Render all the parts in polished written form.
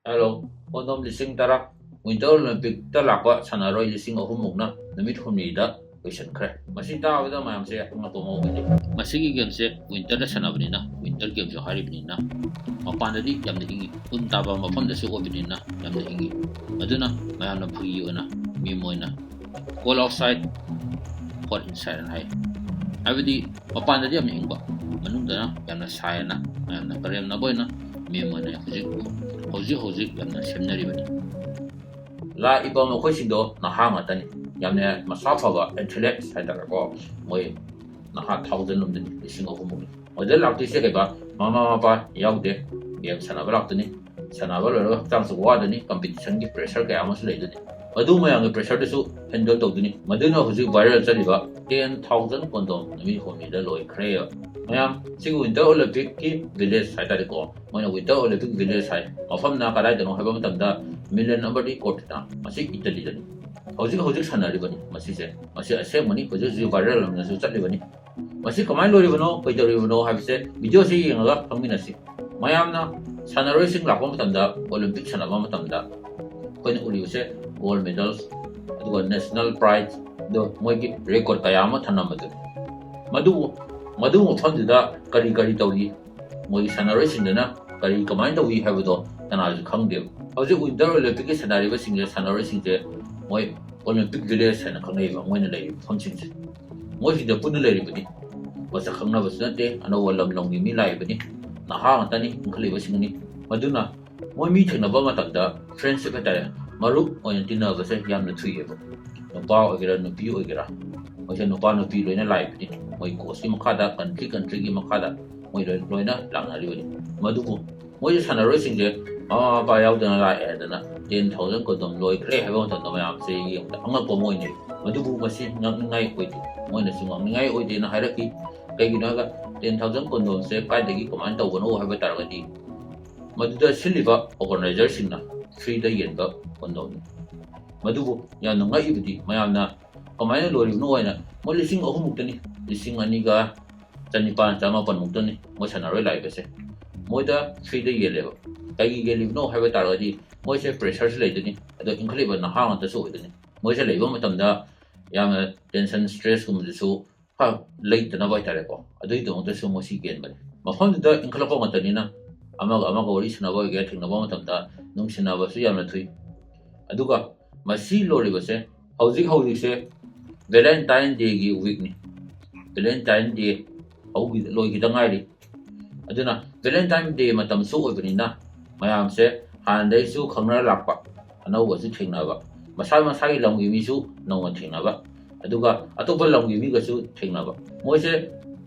Hello, ꯄꯣꯟꯗꯣꯝ ꯂꯤꯁꯤꯡ ꯇꯔꯥ winter ꯑꯣꯂꯦꯝꯄꯤꯛꯇ ꯂꯥꯛꯄ ꯁꯥꯟꯅꯔꯣꯏ ꯂꯤꯁꯤꯡ ꯑꯍꯨꯝꯃꯨꯛꯅ ꯅꯨꯃꯤꯠ ꯍꯨꯝꯅꯤꯗ ꯂꯣꯏꯁꯤꯟꯈ꯭ꯔꯦ꯫ ꯃꯁꯤ ꯇꯥꯕꯗ ꯃꯌꯥꯝꯁꯦ ꯑꯉꯛꯄ ꯑꯃ ꯑꯣꯏꯅꯤ꯫ ꯃꯁꯤꯒꯤ ꯒꯦꯝꯁꯦ ꯋꯤꯟꯇꯔꯗ ꯁꯥꯟꯅꯕꯅꯤꯅ ꯋꯤꯟꯇꯔ ꯒꯦꯝꯁꯨ ꯍꯥꯏꯔꯤꯕꯅꯤꯅ ꯃꯄꯥꯟꯗꯗꯤ ꯌꯥꯝꯅ ꯏꯪꯉꯤ, ꯎꯟ ꯇꯥꯕ ꯃꯐꯝꯗꯁꯨ ꯑꯣꯏꯕꯅꯤꯅ ꯌꯥꯝꯅ ꯏꯪꯉꯤ꯫ ꯃꯗꯨꯅ ꯃꯌꯥꯝꯅ ꯐꯥꯒꯤ ꯑꯣꯏꯅ ꯃꯤꯝ ꯑꯣꯏꯅ ꯀꯣꯜ ꯑꯥꯎꯠꯁꯥꯏꯠ ꯍꯣꯠ ꯏꯟꯁꯥꯏꯠ ꯑꯅ ꯍꯥꯏ꯫ ꯍꯥꯏꯕꯗꯤ ꯃꯄꯥꯟꯗꯗꯤ ꯌꯥꯝꯅ ꯏꯪꯕ, ꯃꯅꯨꯡꯗꯅ ꯌꯥꯝꯅ ꯁꯥꯏꯑꯅ ꯃꯌꯥꯝꯅ ꯀꯔꯦꯝꯅꯕ ꯑꯣꯏꯅ ꯃꯤꯝ ꯑꯣꯏꯅ ꯍꯧꯖꯤꯛ ꯌꯥꯝꯅ ꯁꯦꯝꯅꯔꯤꯕꯅꯤ꯫ ꯂꯥꯛꯏꯕ ꯃꯈꯣꯏꯁꯤꯡꯗꯣ ꯅꯍꯥ ꯉꯥꯛꯇꯅꯤ, ꯌꯥꯝꯅ ꯃꯁꯥ ꯐꯕ ꯑꯦꯊꯂꯦꯠꯁ ꯍꯥꯏꯇꯥꯔꯦꯀꯣ꯫ ꯃꯣꯏ ꯅꯍꯥ 1000 ꯂꯣꯝꯗꯅꯤ, 3000ꯃꯨꯛꯅꯤ꯫ ꯃꯣꯏꯗ ꯂꯥꯛꯇꯣꯏꯁꯦ ꯀꯩꯕ ꯃꯃꯥ ꯃꯄꯥ ꯌꯥꯎꯗꯦ, ꯒꯦꯝ ꯁꯥꯟꯅꯕ ꯂꯥꯛꯇꯣꯏꯅꯤ꯫ ꯁꯥꯟꯅꯕ ꯂꯣꯏꯔꯒ ꯍꯛꯆꯥꯡꯁꯨ ꯋꯥꯗꯣꯏꯅꯤ, ꯀꯝꯄꯤꯇꯤꯁꯟꯒꯤ ꯄ꯭ꯔꯦꯁꯔ ꯀꯌꯥ ꯑꯃꯁꯨ ꯂꯩꯗꯣꯏꯅꯤ꯫ ꯃꯗꯨ ꯃꯌꯥꯝꯒꯤ ꯄ꯭ꯔꯦꯁꯔꯗꯨꯁꯨ ꯍꯦꯟꯗꯜ ꯇꯧꯗꯣꯏꯅꯤ꯫ ꯃꯗꯨꯅ ꯍꯧꯖꯤꯛ ꯚꯥꯏꯔꯦꯜ ꯆꯠꯂꯤꯕ 10,000 ꯀꯣꯟꯗꯣꯝ ꯅꯨꯃꯤꯠ ꯍꯨꯝꯅꯤꯗ ꯂꯣꯏꯈ꯭ꯔꯦ꯫ ꯃꯌꯥꯝ ꯁꯤꯒꯤ ꯋꯤꯟꯇꯔ ꯑꯣꯂꯦꯝꯄꯤꯛꯀꯤ ꯚꯤꯂꯦꯖ ꯍꯥꯏꯇꯥꯔꯦꯀꯣ, ꯃꯣꯏꯅ ꯋꯤꯟꯇꯔ ꯑꯣꯂꯦꯝꯄꯤꯛ ꯚꯤꯂꯦꯖ ꯍꯥꯏ꯫ ꯃꯐꯝꯅ ꯀꯗꯥꯏꯗꯅꯣ ꯍꯥꯏꯕ ꯃꯇꯝꯗ ꯃꯤꯂꯦꯟ ꯑꯃꯗꯤ ꯀꯣꯔꯇꯤꯅꯥ, ꯃꯁꯤ ꯏꯇꯂꯤꯗꯅꯤ꯫ ꯍꯧꯖꯤꯛ ꯁꯥꯟꯅꯔꯤꯕꯅꯤ ꯃꯁꯤꯁꯦ꯫ ꯃꯁꯤ ꯑꯁꯦꯡꯕꯅꯤ, ꯍꯧꯖꯤꯛ ꯚꯥꯏꯔꯦꯜ ꯑꯃꯁꯨ ꯆꯠꯂꯤꯕꯅꯤ꯫ ꯃꯁꯤ ꯀꯃꯥꯏꯅ ꯂꯣꯏꯔꯤꯕꯅꯣ, ꯀꯩꯗꯧꯔꯤꯕꯅꯣ ꯍꯥꯏꯕꯁꯦ ꯚꯤꯗꯤꯑꯣꯁꯤ ꯌꯦꯡꯉꯒ ꯈꯪꯃꯤꯟꯅꯁꯤ꯫ ꯃꯌꯥꯝꯅ ꯁꯥꯟꯅꯔꯣꯏꯁꯤꯡ ꯂꯥꯛꯄ ꯃꯇꯝꯗ, ꯑꯣꯂꯦꯝꯄꯤꯛ ꯁꯥꯟꯅꯕ ꯃꯇꯝꯗ ꯑꯩꯈꯣꯏꯅ ꯎꯔꯤꯕꯁꯦ ꯒꯣꯜꯗ ꯃꯦꯗꯜꯁ, ꯑꯗꯨꯒ ꯅꯦꯁꯅꯦꯜ ꯄ꯭ꯔꯥꯏꯖ, ꯃꯣꯏꯒꯤ ꯔꯦꯀꯣꯔꯗ ꯀꯌꯥ ꯑꯃ ꯊꯝꯂꯝꯕꯗꯨꯅꯤ꯫ ꯃꯗꯨ ꯃꯐꯝꯗꯨꯗ ꯀꯔꯤ ꯇꯧꯔꯤ, ꯃꯣꯏꯒꯤ ꯁꯥꯟꯅꯔꯣꯏꯁꯤꯡꯗꯨꯅ ꯀꯃꯥꯏꯅ ꯇꯧꯏ ꯍꯥꯏꯕꯗꯣ ꯀꯅꯥꯁꯨ ꯈꯪꯗꯦꯕ꯫ ꯍꯧꯖꯤꯛ ꯋꯤꯟꯇꯔ ꯑꯣꯂꯦꯝꯄꯤꯛꯀꯤ ꯁꯥꯟꯅꯔꯣꯏꯁꯤꯡꯁꯦ ꯃꯣꯏ ꯑꯣꯂꯦꯝꯄꯤꯛ ꯚꯤꯂꯦꯖ ꯍꯥꯏꯅ ꯈꯪꯅꯩꯕ ꯃꯣꯏꯅ ꯂꯩꯔꯤꯕ ꯃꯐꯝꯁꯤꯡꯁꯦ꯫ ꯃꯣꯏꯁꯤꯗ ꯄꯨꯟꯅ ꯂꯩꯔꯤꯕꯅꯤ, ꯃꯁꯛ ꯈꯪꯅꯕꯁꯨ ꯅꯠꯇꯦ, ꯑꯅꯧꯕ ꯂꯝꯒꯤ ꯃꯤ ꯂꯥꯛꯏꯕꯅꯤ, ꯅꯍꯥ ꯉꯥꯛꯇꯅꯤ, ꯏꯟꯈꯠꯂꯤꯕꯁꯤꯡꯅꯤ꯫ ꯃꯗꯨꯅ ꯃꯣꯏ ꯃꯤ ꯊꯦꯡꯅꯕ ꯃꯇꯝꯗ ꯐ꯭ꯔꯦꯟꯁꯤꯞ ꯍꯥꯏꯇꯥꯔꯦ, ꯃꯔꯨꯞ ꯑꯣꯏꯅ ꯇꯤꯟꯅꯕꯁꯦ ꯌꯥꯝꯅ ꯊꯨꯏꯑꯦꯕ꯫ ꯅꯨꯄꯥ ꯑꯣꯏꯒꯦꯔꯥ ꯅꯨꯄꯤ ꯑꯣꯏꯒꯦꯔꯥ, ꯃꯣꯏꯁꯦ ꯅꯨꯄꯥ ꯅꯨꯄꯤ ꯂꯣꯏꯅ ꯂꯥꯛꯏꯕꯅꯤ꯫ ꯃꯣꯏ ꯀꯣꯆꯀꯤ ꯃꯈꯥꯗ, ꯀꯟꯇ꯭ꯔꯤꯒꯤ ꯃꯈꯥꯗ ꯃꯣꯏ ꯂꯣꯏꯅ ꯂꯥꯛꯅꯔꯤꯕꯅꯤ꯫ ꯃꯗꯨꯕꯨ ꯃꯣꯏꯁꯦ ꯁꯥꯟꯅꯔꯣꯏꯁꯤꯡꯁꯦ ꯃꯃꯥ ꯃꯄꯥ ꯌꯥꯎꯗꯅ ꯂꯥꯛꯑꯦ ꯍꯥꯏꯗꯅ 10,000 ꯀꯣꯟꯗꯣꯝ ꯂꯣꯏꯈ꯭ꯔꯦ ꯍꯥꯏꯕ ꯃꯇꯝꯗ ꯃꯌꯥꯝꯁꯦ ꯌꯦꯡꯕꯗ ꯑꯉꯛꯄ ꯑꯃ ꯑꯣꯏꯅꯩ꯫ ꯃꯗꯨꯕꯨ ꯃꯁꯤ ꯉꯛꯅꯤꯡꯉꯥꯏ ꯑꯣꯏꯗꯦ, ꯃꯣꯏꯅꯁꯨ ꯉꯛꯅꯤꯡꯉꯥꯏ ꯑꯣꯏꯗꯦꯅ ꯍꯥꯏꯔꯛꯈꯤ꯫ ꯀꯩꯒꯤꯅꯣ ꯍꯥꯏꯔꯒ 10,000 ꯀꯣꯟꯗꯣꯝꯁꯦ ꯀꯥꯏꯗꯒꯤ ꯀꯃꯥꯏꯅ ꯇꯧꯕꯅꯣ ꯍꯥꯏꯕ ꯇꯥꯔꯒꯗꯤ ꯃꯗꯨꯗ ꯁꯤꯜꯂꯤꯕ ꯑꯣꯔꯒꯅꯥꯏꯖꯔꯁꯤꯡꯅ ꯐ꯭ꯔꯤꯗ ꯌꯦꯟꯕ ꯀꯣꯟꯗꯣꯝꯅꯤ꯫ ꯃꯗꯨꯕꯨ ꯌꯥꯝꯅ ꯉꯛꯏꯕꯗꯤ ꯃꯌꯥꯝꯅ ꯀꯃꯥꯏꯅ ꯂꯣꯏꯔꯤꯕꯅꯣ ꯍꯥꯏꯅ, ꯃꯣꯏ 2,000ꯃꯨꯛꯇꯅꯤ, 2,200-2,900 ꯃꯣꯏ ꯁꯥꯟꯅꯔꯣꯏ ꯂꯥꯛꯏꯕꯁꯦ꯫ ꯃꯣꯏꯗ ꯐ꯭ꯔꯤꯗ ꯌꯦꯜꯂꯦꯕ꯫ ꯀꯩꯒꯤ ꯌꯦꯜꯂꯤꯕꯅꯣ ꯍꯥꯏꯕ ꯇꯥꯔꯒꯗꯤ ꯃꯣꯏꯁꯦ ꯄ꯭ꯔꯦꯁꯔꯁꯨ ꯂꯩꯗꯣꯏꯅꯤ, ꯑꯗꯣ ꯏꯟꯈꯠꯂꯤꯕ ꯅꯍꯥ ꯉꯥꯛꯇꯁꯨ ꯑꯣꯏꯗꯣꯏꯅꯤ꯫ ꯃꯣꯏꯁꯦ ꯂꯩꯕ ꯃꯇꯝꯗ ꯌꯥꯝꯅ ꯇꯦꯟꯁꯟ, ꯁ꯭ꯇ꯭ꯔꯦꯁꯀꯨꯝꯕꯗꯨꯁꯨ ꯂꯩꯇꯅꯕ ꯍꯥꯏꯇꯥꯔꯦꯀꯣ, ꯑꯗꯨꯒꯤꯗꯃꯛꯇꯁꯨ ꯃꯣꯏꯁꯤ ꯌꯦꯟꯕꯅꯤ꯫ ꯃꯐꯝꯗꯨꯗ ꯏꯟꯈꯠꯂꯛꯄ ꯉꯥꯛꯇꯅꯤꯅ ꯑꯃꯒ ꯋꯥꯔꯤ ꯁꯥꯟꯅꯕ ꯑꯣꯏꯒꯦꯔꯥ, ꯊꯦꯡꯅꯕ ꯃꯇꯝꯗ ꯅꯨꯡꯁꯤꯅꯕꯁꯨ ꯌꯥꯝꯅ ꯊꯨꯏ꯫ ꯑꯗꯨꯒ ꯃꯁꯤ ꯂꯣꯏꯔꯤꯕꯁꯦ ꯍꯧꯖꯤꯛꯁꯦ ꯚꯦꯂꯦꯟꯇꯥꯏꯟ ꯗꯦꯒꯤ ꯋꯤꯛꯅꯤ꯫ ꯚꯦꯂꯦꯟꯇꯥꯏꯟ ꯗꯦ ꯂꯣꯏꯈꯤꯗ ꯉꯥꯏꯔꯤ꯫ ꯑꯗꯨꯅ ꯚꯦꯂꯦꯟꯇꯥꯏꯟ ꯗꯦ ꯃꯇꯝꯁꯨ ꯑꯣꯏꯕꯅꯤꯅ ꯃꯌꯥꯝꯁꯦ ꯍꯥꯟꯅꯗꯩꯁꯨ ꯈꯪꯅꯔ ꯂꯥꯛꯄ, ꯑꯅꯧꯕꯁꯨ ꯊꯦꯡꯅꯕ, ꯃꯁꯥꯒꯤ ꯂꯝꯒꯤ ꯃꯤꯁꯨ ꯅꯧꯅ ꯊꯦꯡꯅꯕ, ꯑꯗꯨꯒ ꯑꯇꯣꯞꯄ ꯂꯝꯒꯤ ꯃꯤꯒꯁꯨ ꯊꯦꯡꯅꯕ꯫ ꯃꯣꯏꯁꯦ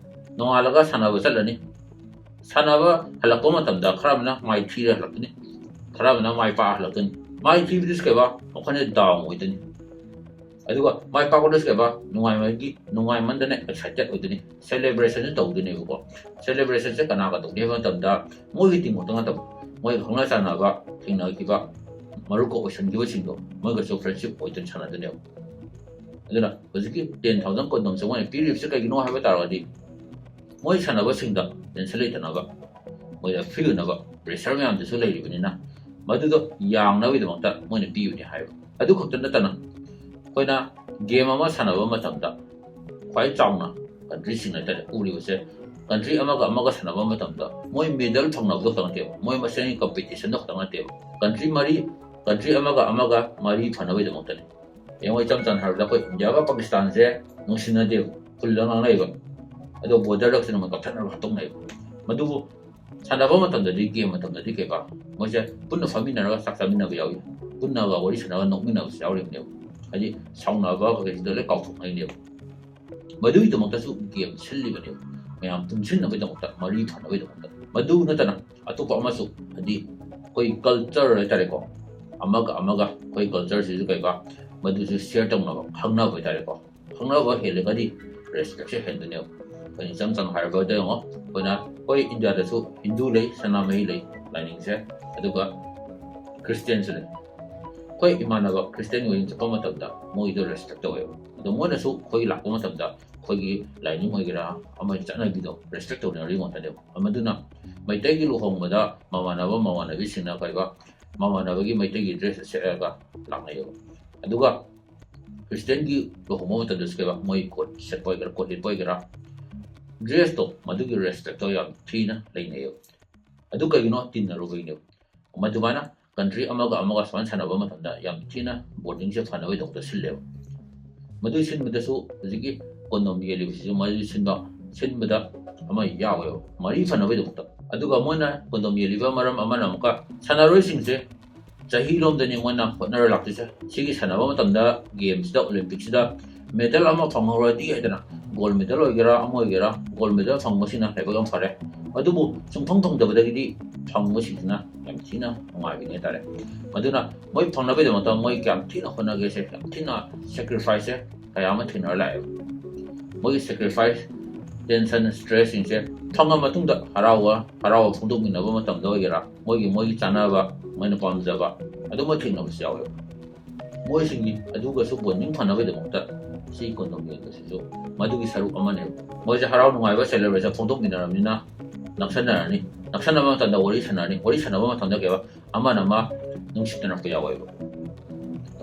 ꯅꯣꯡꯉꯥꯜꯂꯒ ꯁꯥꯟꯅꯕ ꯆꯠꯂꯅꯤ꯫ ꯁꯥꯟꯅꯕ ꯍꯜꯂꯛꯄ ꯃꯇꯝꯗ ꯈꯔ ꯑꯃꯅ ꯃꯥꯏ ꯊꯤꯔ ꯍꯜꯂꯛꯀꯅꯤ, ꯈꯔ ꯑꯃꯅ ꯃꯥꯏ ꯄꯥꯛꯑ ꯍꯜꯂꯛꯀꯅꯤ꯫ ꯃꯥꯏ ꯊꯤꯕꯗꯨꯁꯨ ꯃꯈꯣꯏꯅ ꯗꯥꯎꯟ ꯑꯣꯏꯗꯣꯏꯅꯤ꯫ ꯑꯗꯨꯒ ꯃꯥꯏ ꯄꯥꯛꯄꯗꯨꯁꯨ ꯅꯨꯡꯉꯥꯏꯃꯟꯗꯅ ꯑꯦꯛꯁꯥꯏꯇꯦꯠ ꯑꯣꯏꯗꯣꯏꯅꯤ, ꯁꯦꯂꯦꯕ꯭ꯔꯦꯁꯟꯁꯨ ꯇꯧꯗꯣꯏꯅꯦꯕꯀꯣ꯫ ꯁꯦꯂꯦꯕ꯭ꯔꯦꯁꯟꯁꯦ ꯀꯅꯥꯒ ꯇꯧꯒꯦ ꯍꯥꯏꯕ ꯃꯇꯝꯗ ꯃꯣꯏꯒꯤ ꯇꯤꯝ ꯈꯛꯇ ꯅꯠꯇꯕ, ꯃꯣꯏꯒ ꯈꯪꯅ ꯆꯥꯟꯅꯕ, ꯊꯦꯡꯅꯈꯤꯕ, ꯃꯔꯨꯞꯀ ꯑꯣꯏꯁꯟꯈꯤꯕꯁꯤꯡꯗꯣ ꯃꯣꯏꯒꯁꯨ ꯐ꯭ꯔꯦꯟꯁꯤꯞ ꯑꯣꯏꯗꯨꯅ ꯁꯥꯟꯅꯗꯣꯏꯅꯦꯕ꯫ ꯑꯗꯨꯅ ꯍꯧꯖꯤꯛꯀꯤ 10,000 ꯀꯣꯟꯗꯣꯝꯁꯦ ꯃꯣꯏꯅ ꯄꯤꯔꯤꯕꯁꯦ ꯀꯩꯒꯤꯅꯣ ꯍꯥꯏꯕ ꯇꯥꯔꯒꯗꯤ ꯃꯣꯏ ꯁꯥꯟꯅꯕꯁꯤꯡꯗ ꯇꯦꯟꯁꯟ ꯂꯩꯇꯅꯕ, ꯃꯣꯏꯗ ꯐ꯭ꯔꯤ ꯑꯣꯏꯅꯕ, ꯄ꯭ꯔꯦꯁꯔ ꯃꯌꯥꯝꯗꯨꯁꯨ ꯂꯩꯔꯤꯕꯅꯤꯅ ꯃꯗꯨꯗꯣ ꯌꯥꯡꯅꯕꯒꯤꯗꯃꯛꯇ ꯃꯣꯏꯅ ꯄꯤꯕꯅꯤ ꯍꯥꯏꯕ꯫ ꯑꯗꯨ ꯈꯛꯇ ꯅꯠꯇꯅ ꯑꯩꯈꯣꯏꯅ ꯒꯦꯝ ꯑꯃ ꯁꯥꯟꯅꯕ ꯃꯇꯝꯗ ꯈ꯭ꯋꯥꯏ ꯆꯥꯎꯅ ꯀꯟꯇ꯭ꯔꯤꯁꯤꯡ ꯍꯥꯏꯇꯥꯔꯦ ꯎꯔꯤꯕꯁꯦ, ꯀꯟꯇ꯭ꯔꯤ ꯑꯃꯒ ꯁꯥꯟꯅꯕ ꯃꯇꯝꯗ ꯃꯣꯏ ꯃꯦꯗꯜ ꯐꯪꯅꯕꯗꯣ ꯈꯛꯇ ꯅꯠꯇꯦꯕ, ꯃꯣꯏ ꯃꯁꯦꯟꯒꯤ ꯀꯝꯄꯤꯇꯤꯁꯟꯗꯣ ꯈꯛꯇ ꯅꯠꯇꯦꯕ, ꯀꯟꯇ꯭ꯔꯤ ꯑꯃꯒ ꯃꯔꯤ ꯐꯅꯕꯒꯤꯗꯃꯛꯇꯅꯤ꯫ ꯌꯦꯡꯉꯣ, ꯏꯆꯝ ꯆꯝꯅ ꯍꯥꯏꯔꯕꯗ ꯑꯩꯈꯣꯏ ꯏꯟꯗꯤꯌꯥꯒ ꯄꯥꯀꯤꯁꯇꯥꯟꯁꯦ ꯅꯨꯡꯁꯤꯅꯗꯦꯕ, ꯐꯨꯜꯗ ꯉꯥꯡꯅꯩꯕ, ꯑꯗꯣ ꯕꯣꯔꯗꯔꯗ ꯃꯣꯏ ꯀꯛꯊꯠꯅꯔꯒ ꯍꯥꯠꯇꯣꯛꯅꯩꯕ꯫ ꯃꯗꯨꯕꯨ ꯁꯥꯟꯅꯕ ꯃꯇꯝꯗꯗꯤ, ꯒꯦꯝ ꯃꯇꯝꯗꯗꯤ ꯃꯣꯏꯁꯦ ꯄꯨꯟꯅ ꯐꯝꯃꯤꯟꯅꯔꯒ ꯆꯥꯛ ꯆꯥꯃꯤꯟꯅꯕ ꯌꯥꯎꯏ, ꯄꯨꯟꯅꯒ ꯋꯥꯔꯤ ꯁꯥꯟꯅꯔꯒ ꯅꯣꯛꯃꯤꯟꯅꯕꯁꯨ ꯌꯥꯎꯔꯤꯕꯅꯦꯕ꯫ ꯍꯥꯏꯗꯤ ꯁꯥꯎꯅꯕ ꯀꯩꯀꯩꯁꯤꯗ ꯂꯣꯏ ꯀꯥꯎꯊꯣꯛꯅꯩꯅꯦꯕ꯫ ꯃꯗꯨꯒꯤꯗꯃꯛꯇꯁꯨ ꯒꯦꯝ ꯁꯤꯜꯂꯤꯕꯅꯦꯕ, ꯃꯌꯥꯝ ꯄꯨꯟꯁꯤꯟꯅꯕꯒꯤꯗꯃꯛꯇ, ꯃꯔꯤ ꯊꯣꯟꯅꯕꯒꯤꯗꯃꯛꯇ꯫ ꯃꯗꯨ ꯅꯠꯇꯅ ꯑꯇꯣꯞꯄ ꯑꯃꯁꯨ, ꯍꯥꯏꯗꯤ ꯑꯩꯈꯣꯏ ꯀꯜꯆꯔ ꯍꯥꯏꯇꯥꯔꯦꯀꯣ, ꯑꯃꯒ ꯑꯩꯈꯣꯏ ꯀꯜꯆꯔꯁꯤꯁꯨ ꯃꯗꯨꯁꯨ ꯁꯤꯌꯔ ꯇꯧꯅꯕ, ꯈꯪꯅꯕ ꯍꯥꯏꯇꯥꯔꯦꯀꯣ꯫ ꯈꯪꯅꯕ ꯍꯦꯜꯂꯒꯗꯤ ꯔꯦꯁꯄꯦꯛꯁꯦ ꯍꯦꯟꯗꯣꯏꯅꯦꯕ꯫ ꯑꯩꯈꯣꯏꯅ ꯏꯆꯝ ꯆꯝꯅ ꯍꯥꯏꯔꯕꯗ ꯌꯦꯡꯉꯣ, ꯑꯩꯈꯣꯏ ꯏꯟꯗꯤꯌꯥꯗꯁꯨ ꯍꯤꯟꯗꯨ ꯂꯩ, ꯁꯅꯥꯃꯍꯤ ꯂꯩ ꯂꯥꯏꯅꯤꯡꯁꯦ, ꯑꯗꯨꯒ ꯈ꯭ꯔꯤꯁꯇꯤꯌꯟꯁꯨ ꯂꯩ꯫ ꯑꯩꯈꯣꯏ ꯏꯃꯥꯟꯅꯕ ꯈ꯭ꯔꯤꯁꯇꯤꯌꯟ ꯋꯦꯗꯤꯡ ꯆꯠꯄ ꯃꯇꯝꯗ ꯃꯣꯏꯗꯣ ꯔꯦꯁꯄꯦꯛ ꯇꯧꯋꯦꯕ, ꯑꯗꯣ ꯃꯣꯏꯅꯁꯨ ꯑꯩꯈꯣꯏ ꯂꯥꯛꯄ ꯃꯇꯝꯗ ꯑꯩꯈꯣꯏꯒꯤ ꯂꯥꯏꯅꯤꯡ ꯑꯣꯏꯒꯦꯔꯥ ꯑꯃꯒꯤ ꯆꯠꯅꯕꯤꯗꯣ ꯔꯦꯁꯄꯦꯛ ꯇꯧꯅꯔꯤ ꯉꯥꯛꯇꯅꯦꯕ꯫ ꯃꯗꯨꯅ ꯃꯩꯇꯩꯒꯤ ꯂꯨꯍꯣꯡꯕꯗ ꯃꯃꯥꯟꯅꯕꯁꯤꯡꯅ ꯃꯃꯥꯟꯅꯕꯒꯤ ꯃꯩꯇꯩꯒꯤ ꯗ꯭ꯔꯦꯁ ꯁꯦꯠꯂꯒ ꯂꯥꯛꯅꯩꯌꯦꯕ ꯑꯗꯨꯒ ꯈ꯭ꯔꯤꯁꯇꯤꯌꯟꯒꯤ ꯂꯨꯍꯣꯡꯕ ꯃꯇꯝꯗꯁꯨ ꯀꯩꯕ ꯃꯣꯏ ꯀꯣꯠ ꯁꯦꯠꯄ ꯑꯣꯏꯒꯦꯔꯥ ꯀꯣꯠ ꯂꯤꯠꯄ ꯑꯣꯏꯒꯦꯔꯥ ꯗ꯭ꯔꯦꯁꯇꯣ ꯃꯗꯨꯒꯤ ꯔꯦꯁꯄꯦꯛꯇꯣ ꯌꯥꯝ ꯊꯤꯅ ꯂꯩꯅꯩꯌꯦꯕ ꯑꯗꯨ ꯀꯩꯒꯤꯅꯣ ꯇꯤꯟꯅꯔꯨꯕꯒꯤꯅꯦꯕ ꯃꯗꯨꯃꯥꯏꯅ ꯀꯟꯇ꯭ꯔꯤ ꯑꯃꯒ ꯑꯃꯒ ꯁꯨꯃꯥꯏꯅ ꯁꯥꯟꯅꯕ ꯃꯇꯝꯗ ꯌꯥꯝ ꯊꯤꯅ ꯕꯣꯟꯗꯤꯡꯁꯦ ꯐꯅꯕꯒꯤꯗꯃꯛꯇ ꯁꯤꯜꯂꯦꯕ ꯃꯗꯨ ꯁꯤꯟꯕꯗꯁꯨ ꯍꯧꯖꯤꯛꯀꯤ ꯀꯣꯟꯗꯣꯝ ꯌꯦꯜꯂꯤꯕꯁꯤꯁꯨ ꯃꯗꯨ ꯁꯤꯟꯕꯗ ꯑꯃ ꯌꯥꯎꯋꯦꯕ ꯃꯔꯤ ꯐꯅꯕꯒꯤꯗꯃꯛꯇ ꯑꯗꯨꯒ ꯃꯣꯏꯅ ꯀꯣꯟꯗꯣꯝ ꯌꯦꯜꯂꯤꯕ ꯃꯔꯝ ꯑꯃꯅ ꯑꯃꯨꯛꯀ ꯁꯥꯟꯅꯔꯣꯏꯁꯤꯡꯁꯦ ꯆꯍꯤꯔꯣꯝꯗꯅꯤ ꯃꯣꯏꯅ ꯍꯣꯠꯅꯔ ꯂꯥꯛꯇꯣꯏꯁꯦ ꯁꯤꯒꯤ ꯁꯥꯟꯅꯕ ꯃꯇꯝꯗ ꯒꯦꯝꯁꯤꯗ ꯑꯣꯂꯦꯝꯄꯤꯛꯁꯤꯗ ꯃꯦꯗꯜ ꯑꯃ ꯐꯪꯍꯧꯔꯗꯤ ꯍꯥꯏꯗꯅ ꯒꯣꯜ ꯃꯦꯗꯜ ꯑꯣꯏꯒꯦꯔꯥ ꯑꯃ ꯑꯣꯏꯒꯦꯔꯥ ꯒꯣꯜ ꯃꯦꯗꯜ ꯐꯪꯕꯁꯤꯅ ꯂꯥꯏꯕꯛ ꯌꯥꯝ ꯐꯔꯦ ꯑꯗꯨꯕꯨ ꯁꯨꯡꯐꯪ ꯐꯪꯗꯕꯗꯒꯤꯗꯤ ꯐꯪꯕꯁꯤꯡꯁꯤꯅ ꯌꯥꯝ ꯊꯤꯅ ꯅꯨꯡꯉꯥꯏꯕꯅꯤ ꯍꯥꯏꯇꯥꯔꯦ ꯃꯗꯨꯅ ꯃꯣꯏ ꯐꯪꯅꯕꯒꯤꯗꯃꯛꯇ ꯃꯣꯏ ꯀꯌꯥꯝ ꯊꯤꯅ ꯍꯣꯠꯅꯒꯦꯁꯦ ꯌꯥꯝ ꯊꯤꯅ ꯁꯦꯀ꯭ꯔꯤꯐꯥꯏꯁꯁꯦ ꯀꯌꯥ ꯑꯃ ꯊꯦꯡꯅꯔ ꯂꯥꯛꯑꯦꯕ ꯃꯣꯏꯒꯤ ꯁꯦꯀ꯭ꯔꯤꯐꯥꯏꯁ ꯇꯦꯟꯁꯟ ꯁ꯭ꯇ꯭ꯔꯦꯁꯁꯤꯡꯁꯦ ꯐꯪꯉ ꯃꯇꯨꯡꯗ ꯍꯔꯥꯎꯕ ꯐꯣꯡꯗꯣꯛꯃꯤꯟꯅꯕ ꯃꯇꯝꯗ ꯑꯣꯏꯒꯦꯔꯥ ꯃꯣꯏꯒꯤ ꯆꯥꯟꯅꯕ ꯃꯣꯏꯅ ꯄꯥꯝꯖꯕ ꯑꯗꯨꯝꯕ ꯊꯦꯡꯅꯕꯁꯨ ꯌꯥꯎꯋꯦꯕ ꯃꯣꯏꯁꯤꯡꯒꯤ ꯑꯗꯨꯒꯁꯨ ꯕꯣꯟꯗꯤꯡ ꯐꯅꯕꯒꯤꯗꯃꯛꯇ ꯁꯤ ꯀꯣꯟꯗꯣꯝ ꯌꯦꯟꯕꯁꯤꯁꯨ ꯃꯗꯨꯒꯤ ꯁꯔꯨꯛ ꯑꯃꯅꯦꯕ ꯃꯣꯏꯁꯦ ꯍꯔꯥꯎ ꯅꯨꯡꯉꯥꯏꯕ ꯁꯦꯂꯦꯕ꯭ꯔꯦꯁꯟ ꯐꯣꯡꯗꯣꯛꯃꯤꯟꯅꯔꯕꯅꯤನ ꯅꯛꯁꯟꯅꯕ ꯃꯇꯝꯗ ꯋꯥꯔꯤ ꯁꯥꯟꯅꯕ ꯃꯇꯝꯗ ꯀꯩꯕ ꯑꯃꯅ ꯑꯃ ꯅꯨꯡꯁꯤꯅꯔꯛꯄ ꯌꯥꯎꯋꯦꯕ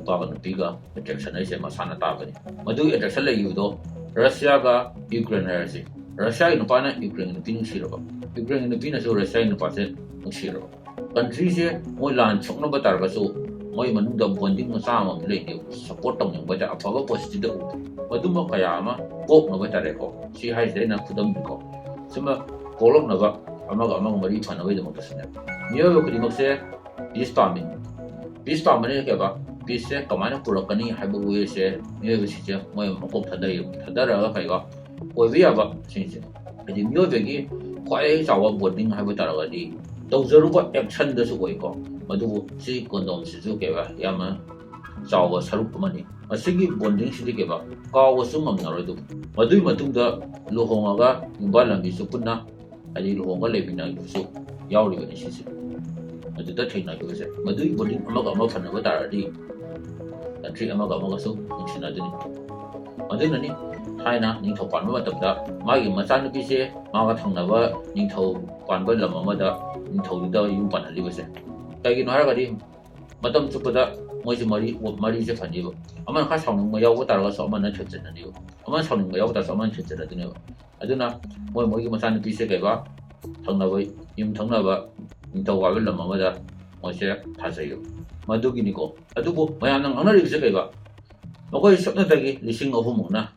ꯅꯨꯄꯥꯒ ꯅꯨꯄꯤꯒ ꯑꯦꯇ꯭ꯔꯦꯛꯁꯟ ꯍꯥꯏꯁꯦ ꯃꯁꯥꯅ ꯇꯥꯕꯅꯤ ꯃꯗꯨꯒꯤ ꯑꯦꯇ꯭ꯔꯦꯛꯁꯟ ꯂꯩꯈꯤꯕꯗꯣ ꯔꯁꯤꯌꯥꯒ ꯌꯨꯀ꯭ꯔꯦꯟ ꯍꯥꯏꯔꯁꯤ ꯔꯁꯤꯌꯥꯒꯤ ꯅꯨꯄꯥꯅ ꯌꯨꯀ꯭ꯔꯦꯟꯒꯤ ꯅꯨꯄꯤ ꯅꯨꯡꯁꯤꯔꯕ ꯌꯨꯀ꯭ꯔꯦꯟꯒꯤ ꯅꯨꯄꯤꯅꯁꯨ ꯔꯁꯤꯌꯥꯒꯤ ꯅꯨꯄꯥꯁꯦ ꯅꯨꯡꯁꯤꯔꯕ ꯀꯟꯇ꯭ꯔꯤꯁꯦ ꯃꯣꯏ ꯂꯥꯟ ꯁꯣꯛꯅꯕ ꯇꯥꯔꯒꯁꯨ ꯃꯣꯏ ꯃꯅꯨꯡꯗ ꯕꯣꯟꯗꯤꯡ ꯃꯆꯥ ꯑꯃꯗꯤ ꯂꯩꯅꯦꯕ ꯁꯞꯄꯣꯔꯠ ꯇꯧꯅꯤꯡꯕ ꯍꯥꯏꯇꯥꯔꯦ ꯑꯐꯕ ꯄꯣꯖꯤꯇꯤꯚꯇ ꯎꯕ ꯃꯗꯨꯝꯕ ꯀꯌꯥ ꯑꯃ ꯀꯣꯛꯅꯕ ꯍꯥꯏꯇꯥꯔꯦꯀꯣ ꯁꯤ ꯍꯥꯏꯁꯤꯗ ꯑꯩꯅ ꯈꯨꯗꯝꯅꯤꯀꯣ ꯁꯤꯃ ꯀꯣꯛꯂꯛꯅꯕ ꯑꯃꯒ ꯃꯔꯤ ꯐꯅꯕꯒꯤꯗꯃꯛꯇꯁꯨꯅꯦ ꯃꯤꯑꯣꯏꯕ ꯈꯨꯗꯤꯡꯃꯛꯁꯦ ꯄꯤꯁ ꯄꯥꯝꯃꯤ ꯄꯤꯁ ꯄꯥꯝꯕꯅꯤꯅ ꯀꯩꯕ ꯄꯤꯁꯁꯦ ꯀꯃꯥꯏꯅ ꯄꯨꯔꯛꯀꯅꯤ ꯍꯥꯏꯕ ꯋꯦꯁꯦ ꯃꯤꯑꯣꯏꯕꯁꯤꯡꯁꯦ ꯃꯣꯏ ꯃꯀꯣꯛ ꯊꯥꯗꯔꯒ ꯀꯩꯕ ꯑꯣꯏꯕ ꯌꯥꯕ ꯁꯤꯡꯁꯦ ꯍꯥꯏꯗꯤ ꯃꯤꯑꯣꯏꯕꯒꯤ ꯈ꯭ꯋꯥꯏꯗꯒꯤ ꯆꯥꯎꯕ ꯕꯣꯟꯗꯤꯡ ꯍꯥꯏꯕ ꯇꯥꯔꯒꯗꯤ ꯇꯧꯖꯔꯨꯕ ꯑꯦꯛꯁꯟꯗꯁꯨ ꯑꯣꯏꯀꯣ ꯃꯗꯨꯕꯨ ꯁꯤ ꯀꯣꯟꯗꯣꯝꯁꯤꯁꯨ ꯀꯩꯕ ꯌꯥꯝꯅ ꯆꯥꯎꯕ ꯁꯔꯨꯛ ꯑꯃꯅꯤ ꯃꯁꯤꯒꯤ ꯕꯣꯟꯗꯤꯡꯁꯤꯗꯤ ꯀꯩꯕ ꯀꯥꯎꯕꯁꯨ ꯉꯝꯅꯔꯣꯏꯗꯕ ꯃꯗꯨꯒꯤ ꯃꯇꯨꯡꯗ ꯂꯨꯍꯣꯡꯉꯒ ꯌꯨꯝꯕꯥꯜ ꯂꯝꯕꯤꯁꯨ ꯄꯨꯟꯅ ꯍꯥꯏꯗꯤ ꯂꯨꯍꯣꯡꯉꯒ ꯂꯩꯃꯤꯟꯅꯕꯁꯨ ꯌꯥꯎꯔꯤꯕꯅꯤ ꯁꯤꯁꯦ ꯑꯗꯨꯗ ꯊꯦꯡꯅꯈꯤꯕꯁꯦ ꯃꯗꯨꯒꯤ ꯕꯣꯟꯗꯤꯡ ꯑꯃꯒ ꯑꯃ ꯐꯅꯕ ꯇꯥꯔꯗꯤ ꯀꯟꯇ꯭ꯔꯤ ꯑꯃꯒꯁꯨ ꯅꯨꯡꯁꯤꯅꯗꯣꯏꯅꯤ ꯑꯗꯨꯅꯅꯤ ꯊꯥꯏꯅ ꯅꯤꯡꯊꯧ ꯄꯥꯟꯕ ꯃꯇꯝꯗ ꯃꯥꯒꯤ ꯃꯆꯥꯅꯨꯄꯤꯁꯦ ꯃꯥꯒ ꯊꯪꯅꯕ ꯅꯤꯡꯊꯧ ꯄꯥꯟꯕ ꯂꯝ ꯑꯃꯗ ꯅꯤꯡꯊꯧꯗꯨꯗ ꯌꯨꯝ ꯄꯥꯟꯍꯜꯂꯤꯕꯁꯦ ꯀꯩꯒꯤꯅꯣ ꯍꯥꯏꯔꯒꯗꯤ ꯃꯇꯝ ꯆꯨꯞꯄꯗ ꯃꯣꯏꯁꯦ ꯃꯔꯤꯁꯦ ꯐꯅꯤꯕ ꯑꯃꯅ ꯈꯔ ꯁꯥꯎꯅꯤꯡꯕ ꯌꯥꯎꯕ ꯇꯥꯔꯒꯁꯨ ꯑꯃꯅ ꯊꯦꯝꯖꯤꯟꯅꯅꯤꯕ ꯑꯃꯅ ꯁꯥꯎꯅꯤꯡꯕ ꯌꯥꯎꯕ ꯇꯥꯔꯒꯁꯨ ꯑꯃꯅ ꯊꯦꯝꯖꯤꯟꯅꯗꯣꯏꯅꯦꯕ ꯑꯗꯨꯅ ꯃꯣꯏꯒꯤ ꯃꯆꯥꯅꯨꯄꯤꯁꯦ ꯀꯩꯕ ꯌꯨꯝꯊꯪꯅꯕ ꯅꯤꯡꯊꯧ ꯄꯥꯟꯕ ꯂꯝ ꯑꯃꯗ ꯃꯣꯏꯁꯦ ꯊꯥꯖꯩꯌꯦꯕ ꯃꯗꯨꯒꯤꯅꯤꯀꯣ ꯑꯗꯨꯕꯨ ꯃꯌꯥꯝꯅ ꯉꯥꯡꯅꯔꯤꯕꯁꯦ ꯀꯩꯕ ꯃꯈꯣꯏ ꯁꯨꯞꯅꯇꯒꯤ 3,000ꯃꯨꯛꯅ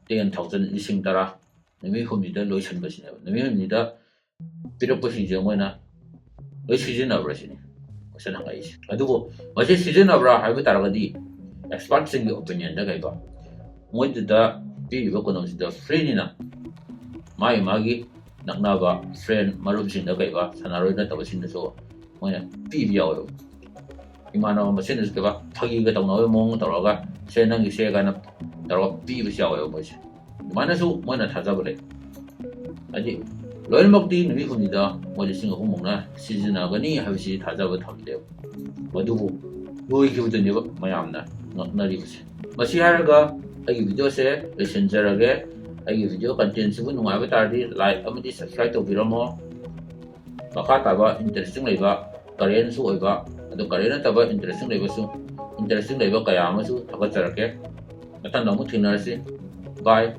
10,000 10,000 ꯅꯨꯃꯤꯠ ꯍꯨꯝꯅꯤꯗ ꯂꯣꯏꯁꯤꯟꯕꯁꯤꯅꯦꯕ ꯅꯨꯃꯤꯠ ꯍꯨꯝꯅꯤꯗ ꯄꯤꯔꯛꯄꯁꯤꯡꯁꯦ ꯃꯣꯏꯅ ꯂꯣꯏ ꯁꯤꯖꯤꯟꯅꯕ꯭ꯔꯥ ꯁꯤꯅꯤ ꯀꯣꯏꯁꯟ ꯍꯪꯉꯛꯏꯁꯦ ꯑꯗꯨꯕꯨ ꯃꯁꯤ ꯁꯤꯖꯤꯟꯅꯕ꯭ꯔꯥ ꯍꯥꯏꯕ ꯇꯥꯔꯒꯗꯤ ꯑꯦꯛꯁꯄꯥꯔꯠꯁꯤꯡꯒꯤ ꯑꯣꯄꯤꯅꯤꯌꯟꯗ ꯀꯩꯕ ꯃꯣꯏꯗꯨꯗ ꯄꯤꯔꯤꯕ ꯀꯣꯟꯗꯣꯝꯁꯤꯗ ꯐ꯭ꯔꯤꯅꯤꯅ ꯃꯥꯒꯤ ꯅꯛꯅꯕ ꯐ꯭ꯔꯦꯟ ꯃꯔꯨꯞꯁꯤꯡꯗ ꯀꯩꯕ ꯁꯥꯟꯅꯔꯣꯏ ꯅꯠꯇꯕꯁꯤꯡꯗꯁꯨ ꯃꯣꯏꯅ ꯄꯤꯕ ꯌꯥꯎꯋꯦꯕ 이만한 머신을 그가 파기가 당나오의 몽 들어가 세능이 세가는 들어가 비비셔요 뭐지 만에서 뭐나 찾아버려 아직 로열 먹디 누이 훈이다 뭐지 싱어 후몽나 시즌하거니 하듯이 찾아버 탑돼요 뭐두고 뭐이 기분이 뭐야암나 너리듯이 마시 하르가 아기 비디오세 메신저라게 아기 비디오 컨텐츠부 누가베 따르디 라이크 아무디 서브스크라이브 또비로모 마카타바 인터레스팅 레이바 거리엔수 오이바 ꯑꯗꯣ ꯀꯔꯤ ꯅꯠꯇꯕ ꯏꯟꯇꯔꯦꯁꯇꯤꯡ ꯂꯩꯕ ꯀꯌꯥ ꯑꯃꯁꯨ ꯊꯥꯒꯠꯆꯔꯛꯀꯦ ꯃꯊꯪꯗ ꯑꯃꯨꯛ ꯊꯦꯡꯅꯔꯁꯤ ꯕꯥꯏ